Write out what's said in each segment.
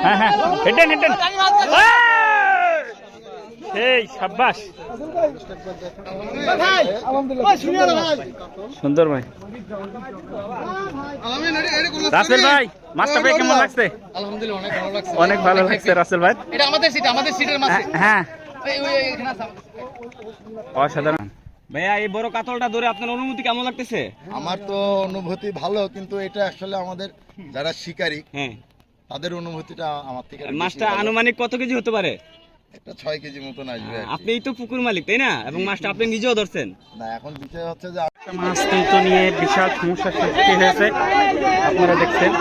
হ্যাঁ হ্যাঁ, হেঁটেন হেঁটেন। এই সাব্বাস, সুন্দর ভাই। রাসেল ভাই, মাছটা পেয়ে কেমন লাগছে? আলহামদুলিল্লাহ অনেক ভালো লাগছে। অনেক ভালো লাগছে রাসেল ভাই। এটা আমাদের সিটের মাছ। হ্যাঁ, এখানে আছে। অসাধারণ। ভাইয়া এই বড় কাতলটা ধরে আপনার অনুভূতি কেমন লাগতেছে? আমার তো অনুভূতি ভালো, কিন্তু এটা আসলে আমাদের যারা শিকারী হ্যাঁ, তাদের অনুভূতিটা আমার থেকে বেশি মাছটা ভালো। আনুমানিক কত কেজি হতে পারে? একটা 6 কেজি মতন আসবে আর কি। আপনি তো পুকুর মালিক তাই না, এবং মাছটা আপনি নিজেও ধরছেন। না, এখন বিষয় হচ্ছে যে মাছ কিন্তু নিয়ে বিশাল সমস্যার সৃষ্টি হয়েছে, আপনারা দেখছেন।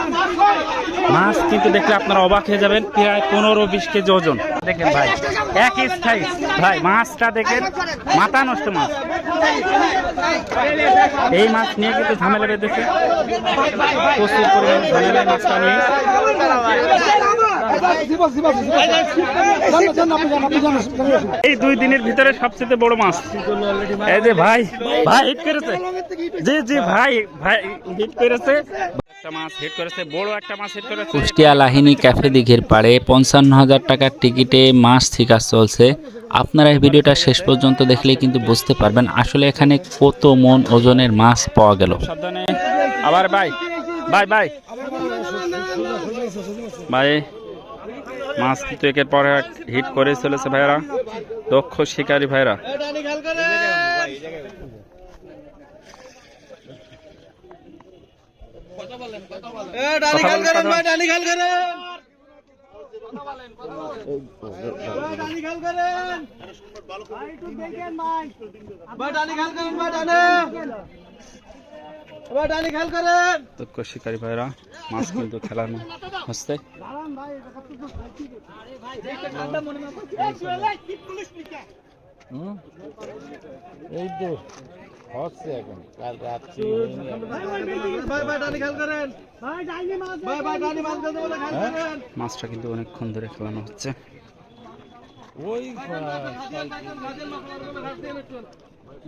মাছ কিন্তু দেখলে আপনারা অবাক হয়ে যাবেন, প্রায় 15-20 কেজি ওজন। দেখেন ভাই, একই সাইজ ভাই, মাছটা দেখেন, মাথা নষ্ট মাছ। এই মাছ নিয়ে কিন্তু ঝামেলা বেঁধেছে, প্রচুর পরিমাণে ঝামেলা মাছটা নিয়ে। এই 2 দিনের ভিতরে সবচেয়ে বড় মাছ। এই যে ভাই, ভাই হিট করেছে, জি জি ভাই, ভাই হিট করেছে, একটা মাছ হিট করেছে, বড় একটা মাছ হিট করেছে। কুষ্টিয়া লাহিনী ক্যাফে দিঘির পাড়ে 55,000 টাকার টিকিটে মাছ শিকার চলছে। আপনারা এই ভিডিওটা শেষ পর্যন্ত দেখলেই কিন্তু বুঝতে পারবেন আসলে এখানে কত মন ওজনের মাছ পাওয়া গেল। সাবধানে আবার ভাই, ভাই ভাই ভাই, মাছ কিন্তু একের পর এক হিট করে চলেছে ভাইরা, দক্ষ শিকারী ভাইরা। দক্ষ শিকারী ভাইরা মাছ কিন্তু খেলানো হচ্ছে। এই তো হচ্ছে এখন, কাল রাত্রি মাছটা কিন্তু অনেকক্ষণ ধরে খেলানো হচ্ছে।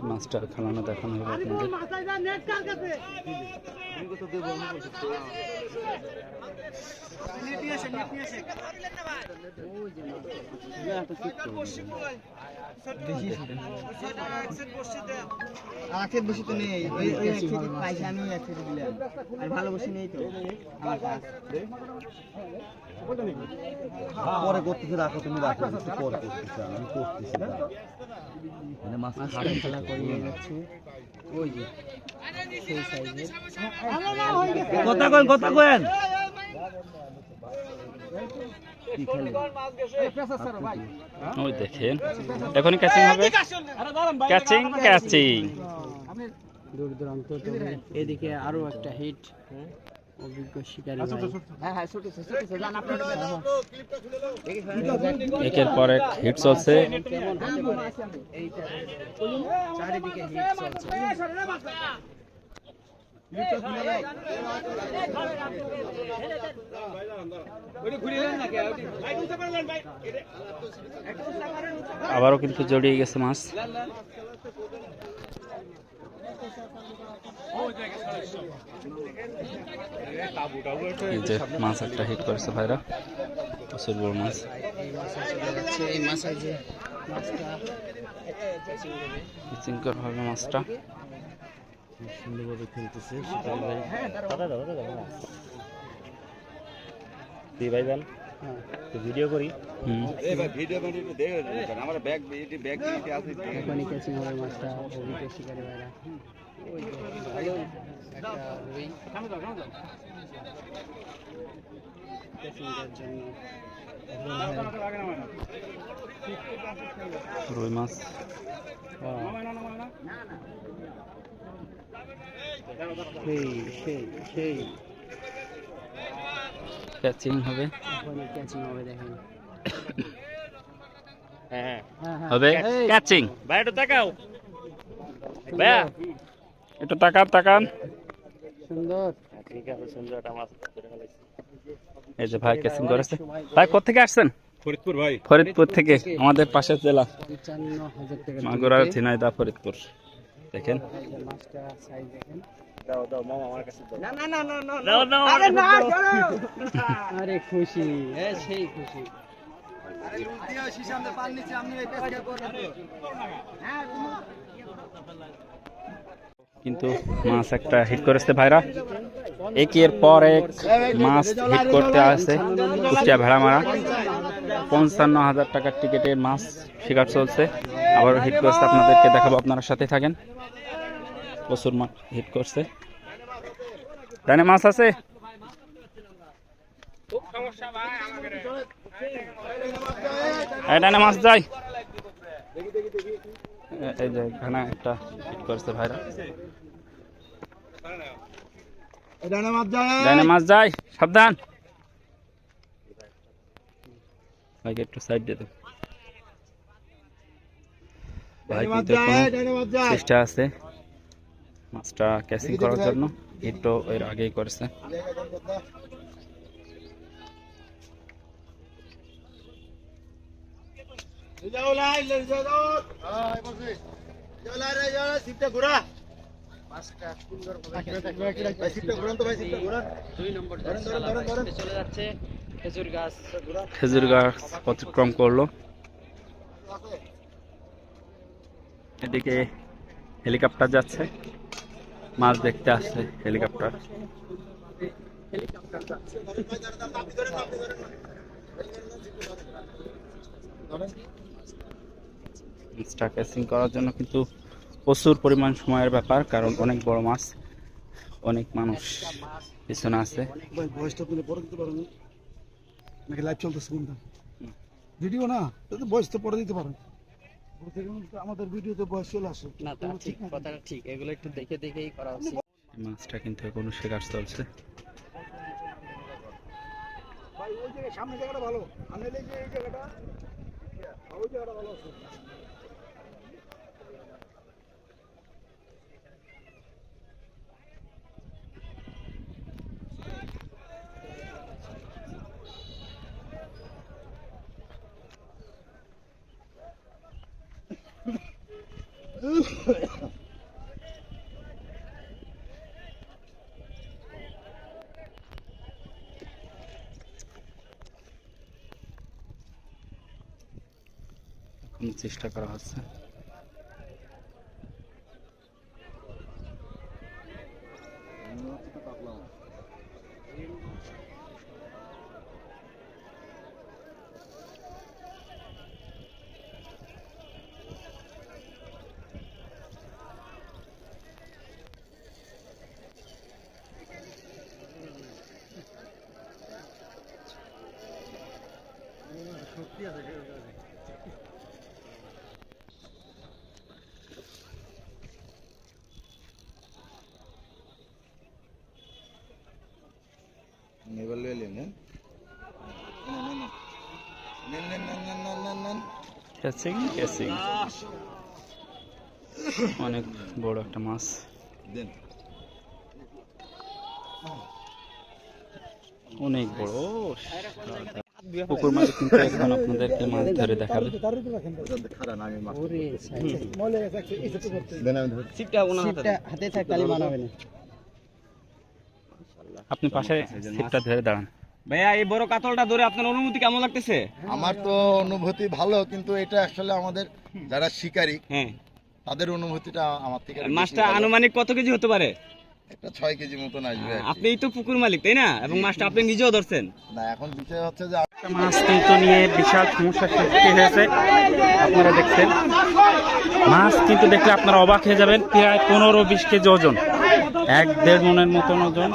মাছটা খেলানো দেখানো হবে আপনাদের। আখের বসে তো নেই, ওই পয়সা আমি একসাথে দিলাম, আর ভালো বসে নেই তো আমার কাছে। পরে করতেছে, রাখো তুমি, রাখো পরে করতেছে, আমি করতেছি না। মানে মাছ খেলা করিয়ে যাচ্ছে ওই যে সেই সাইজের। কথা কয়েন ওই দেখেন, এখনই ক্যাচিং হবে, ক্যাচিং ক্যাচিং। দূর দূরান্ত এদিকে আরো একটা হিট, অভিজ্ঞ শিকারী ভাই। হ্যাঁ হ্যাঁ, ছোট ছোট জান আপনারা একের পর এক হিট চলছে। চারিদিকে হিট চলছে। আবারও কিন্তু জড়িয়ে গেছে মাছ। এই যে মাছ একটা হিট করেছে ভাইরা, প্রচুর বড় মাছ। এই মাছ যে পিচিং করা হবে মাছটা। সুন্দরভাবে খেলতেছে ভিডিও করি। এখনই ক্যাচিং হবে মাছটা, অভিজ্ঞ শিকারী ভাইরা। রুই মাছ, ক্যাচিং হবে, ক্যাচিং হবে দেখেন। হবে ক্যাচিং। ভাই একটু তাকাও, ভাইয়া একটু তাকান তাকান। সুন্দর, ঠিক আছে, সুন্দর একটা মাছ। এই যে ভাই ক্যাচিং করেছে। ভাই কোথেকে আসছেন? ফরিদপুর ভাই। ফরিদপুর থেকে, আমাদের পাশের জেলা 55,000 টাকা মাগুরা, ঝিনাইদহ, ফরিদপুর। দেখেন মাছটা সাইজ দেখেন। আরে খুশি, সেই খুশি। কিন্তু মাছ একটা হিট করেছে ভাইরা, একের পর এক মাছ হিট করতে আসছে কুষ্টিয়া ভেড়ামারা। 55,000 টাকার টিকিটে মাছ শিকার চলছে, আবার হিট করছে, আপনাদেরকে দেখাবো, আপনারা সাথে থাকেন। প্রচুর মাছ হিট করছে। ডানে মাছ আছে, ডানে মাছ যায়। এই যে এখানে একটা হিট করছে ভাইরা, ডানে মাছ যায়, সাবধান ভাইকে একটু সাইড দিয়ে দেব। ভাই কিন্তু কোনো চেষ্টা আছে মাছটা ক্যাচিং করার জন্য, হিটও এর আগেই করেছে। চলে যাচ্ছে খেজুর গাছ। খেজুর গাছ অতিক্রম করলো। এদিকে হেলিকপ্টার যাচ্ছে, মাছ দেখতে আসছে হেলিকপ্টার। মাছটা ক্যাচিং করার জন্য কিন্তু প্রচুর পরিমাণ সময়ের ব্যাপার, কারণ অনেক বড় মাছ, অনেক মানুষ পিছনে আছে। বয়সটা তুলে পরে দিতে পারেন নাকি লাইভ চলতেছে কোনটা ভিডিও না, তো বয়স তো পরে দিতে পারেন। আমাদের ভিডিওতে বয়স চলে আসে না, তা ঠিক, কথাটা ঠিক। এগুলো একটু দেখে দেখেই করা উচিত। মাছটা কিন্তু এখনো শিকার চলছে। ভাই ওই জায়গায় সামনে জায়গাটা ভালো, আমি এই যে এই জায়গাটা, ওই জায়গাটা ভালো আছে। এখন চেষ্টা করা হচ্ছে। ক্যাচিং ক্যাচিং অনেক বড় একটা মাছ। অনেক বড় পুকুর মাছ, কিন্তু এখন আপনাদেরকে মাছ ধরে দেখাবে। হাতে থাক, তালি মানাবে না। আপনি পাশে ছিপটা ধরে দাঁড়ান। ভাইয়া এই বড় কাতলটা ধরে আপনার অনুভূতি কেমন লাগতেছে? আমার তো অনুভূতি ভালো, কিন্তু এটা আসলে আমাদের যারা শিকারী হ্যাঁ, তাদের অনুভূতিটা আমার থেকে বেশি মাছটা ভালো। আনুমানিক কত কেজি হতে পারে? একটা 6 কেজি মতন আসবে আর কি। আপনিই তো পুকুর মালিক, তাই না? এবং মাছটা আপনি নিজেও ধরছেন। না, এখন বিষয় হচ্ছে যে একটা মাছ কিন্তু নিয়ে বিশাল সমস্যার সৃষ্টি হয়েছে, আপনারা দেখছেন। মাছ কিন্তু দেখলে আপনারা অবাক হয়ে যাবেন, প্রায় 15-20 কেজি ওজন, 1-1.5 মনের মতন ওজন।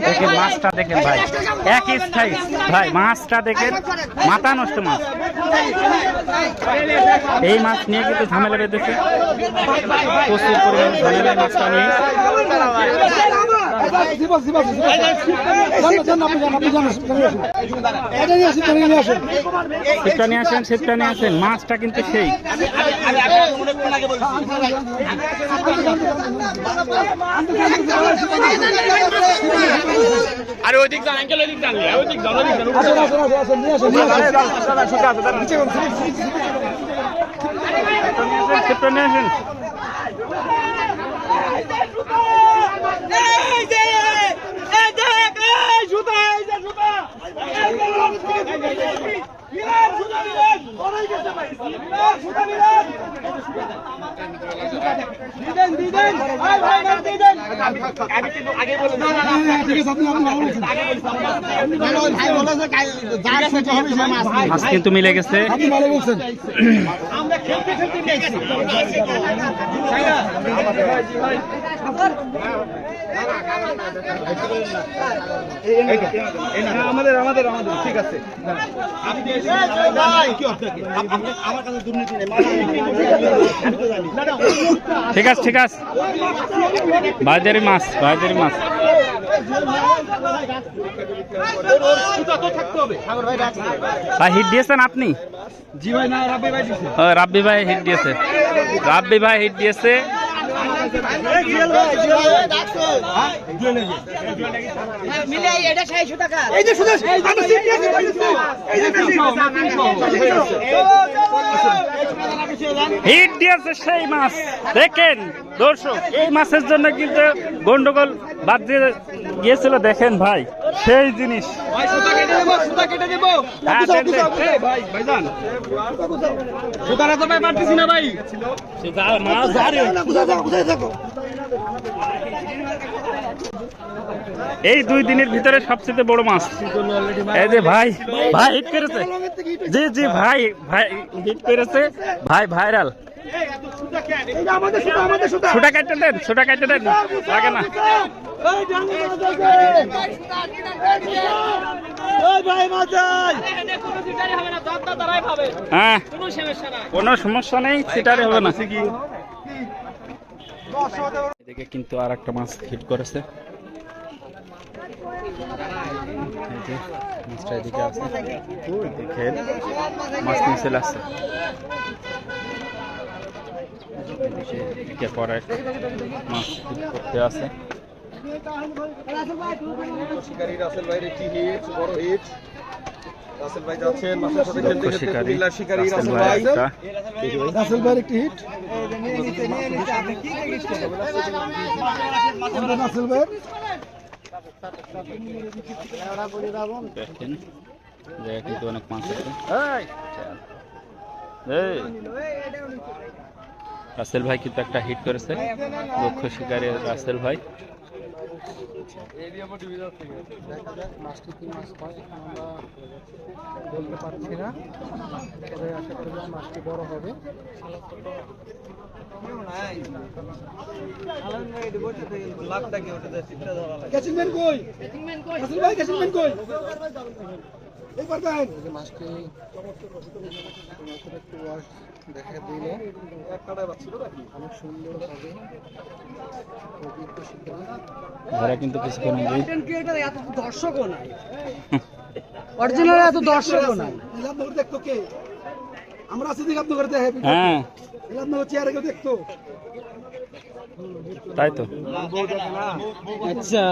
দেখেন মাছটা দেখেন ভাই, একই সাইজ ভাই, মাছটা দেখেন, মাথা নষ্ট মাছ। এই মাছ নিয়ে কিন্তু ঝামেলা বেঁধেছে, প্রচুর পরিমাণে ঝামেলা মাছটা নিয়ে। সেটা নিয়ে আসেন, সেটা নিয়ে আসেন, মাছটা কিন্তু সেই। আরে ওই দিক আঙ্কেল, ওই দিক জানলে ওই দিক জানো সেটা নিয়ে আসেন। মাছ কিন্তু মিলে গেছে। আমাদের আমাদের আমাদের ঠিক আছে। ঠিক আছে, ঠিক আছে, বাজারি মাছ, বাজারি মাছ। ভাই হিট দিয়েছেন আপনি? জি ভাই, না রাব্বি ভাই দিছে। রাব্বি ভাই হিট দিয়েছে, রাব্বি ভাই হিট দিয়েছে। হিট দিয়েছে সেই মাছ। দেখেন দর্শক, এই মাছের জন্য কিন্তু গন্ডগোল বাদ দিয়ে গিয়েছিল। দেখেন ভাই, সেই জিনিস। হ্যাঁ, এই 2 দিনের ভিতরে সবচেয়ে বড় মাছ। এই যে ভাই, ভাই হিট করেছে। জি জি ভাই, ভাই হিট করেছে ভাই, ভাইরাল। ছোটা কাটতে দেন, ছোটা কাটতে দেন, লাগে না। হ্যাঁ, কোনো সমস্যা নেই, সেটারই হবে না। এদিকে কিন্তু আর একটা মাছ হিট করেছে। মাছটা এদিকে আছে, দেখেন মাছ নিয়ে চলে আসছে। এদিকে পরে মাছ হিট করতে আছে। রাসেল ভাইয়ের একটি হিট, বড় হিট। রাসেল ভাই যাচ্ছেন মাছের সাথে খেলতে খেলতে, কুমিল্লার শিকারী রাসেল ভাই। রাসেল ভাইয়ের একটি হিট। রাসেল ভাই দেখেন জায়গা কিন্তু অনেক মাছ আছে। রাসেল ভাই কিন্তু একটা হিট করেছে, দক্ষ শিকারী রাসেল ভাই। মাছটি কি মাছ হয় আমরা বলতে পারছি না, তবে আশা করি মাছটি বড় হবে। ক্যাচিংম্যান কই? রাসেল ভাই ক্যাচিংম্যান কই? একবার দেন। মাছটি একটু ওয়াশ দেখা দিলে অনেক সুন্দর হবে। ধরা কিন্তু কিছুক্ষণ আগে এত দর্শকও নাই, অরিজিনাল এত দর্শকও নাই। নীলামনগর দেখতো কে? আমরা আছি নীলামনগর দেখে। হ্যাঁ নীলামনগর চেয়ারে কেউ দেখতো? তাই তো। আচ্ছা,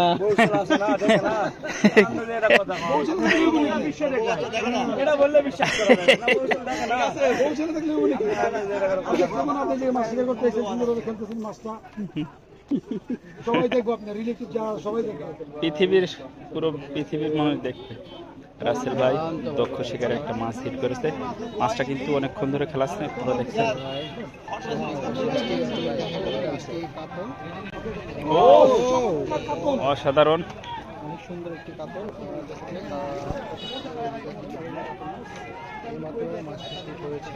সবাই দেখবো, আপনার রিলেটিভ যারা সবাই দেখবো। পৃথিবীর পুরো পৃথিবীর মানুষ দেখবে। রাসেল ভাই দক্ষ শিকারে একটা মাছ হিট করেছে। মাছটা কিন্তু অনেকক্ষণ ধরে খেলাচ্ছে, পুরো দেখছেন। অসাধারণ, অনেক সুন্দর একটি কাতল। মাছটি করেছে।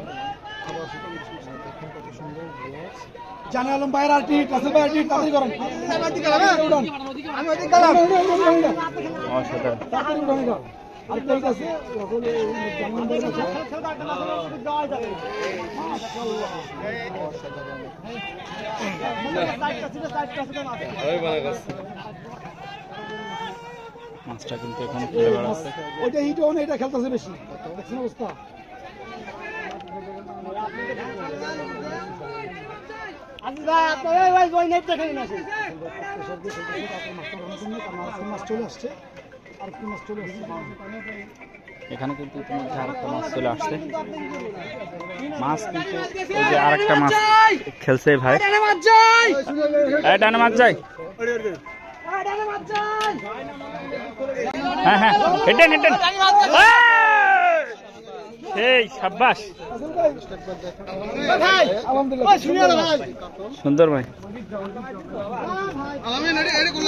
জানে আলম ভাইয়ের আর্টি রাসেল ভাই আর্টি তাড়াতাড়ি করেন আমি ওদিকে গেলাম অসাধারণ। তাড়াতাড়ি উঠান এটা আরেকটা হিট আছে রাসেল জামান ভাইয়ের কাছে মাছটা কিন্তু এখন খেলে বেড়াচ্ছে। ওইটা হিট হন এটা খেলতেছে বেশি দেখছেন অবস্থা মাছ চলে আসছে আরেকটি মাছ চলে আসছে এখানে কিন্তু ইতিমধ্যে আরেকটা মাছ চলে আসছে। মাছ কিন্তু এই যে আরেকটা মাছ খেলছে ভাই। এই ডানে মাছ যাই। হ্যাঁ হ্যাঁ, হেঁটেন হেঁটেন। এই সাব্বাস, সুন্দর ভাই।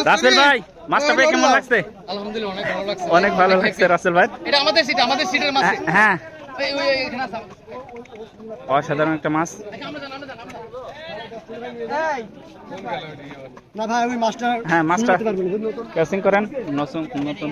রাসেল ভাই মাছটা পেয়ে কেমন লাগছে? আলহামদুলিল্লাহ অনেক ভালো লাগছে। অনেক ভালো লাগছে রাসেল ভাই। এটা আমাদের সিটের মাছ। হ্যাঁ, এখানে আছে। অসাধারণ একটা মাছ। না ভাই আমি মাছটা হ্যাঁ, মাছটা ক্যাচিং করেন নতুন নতুন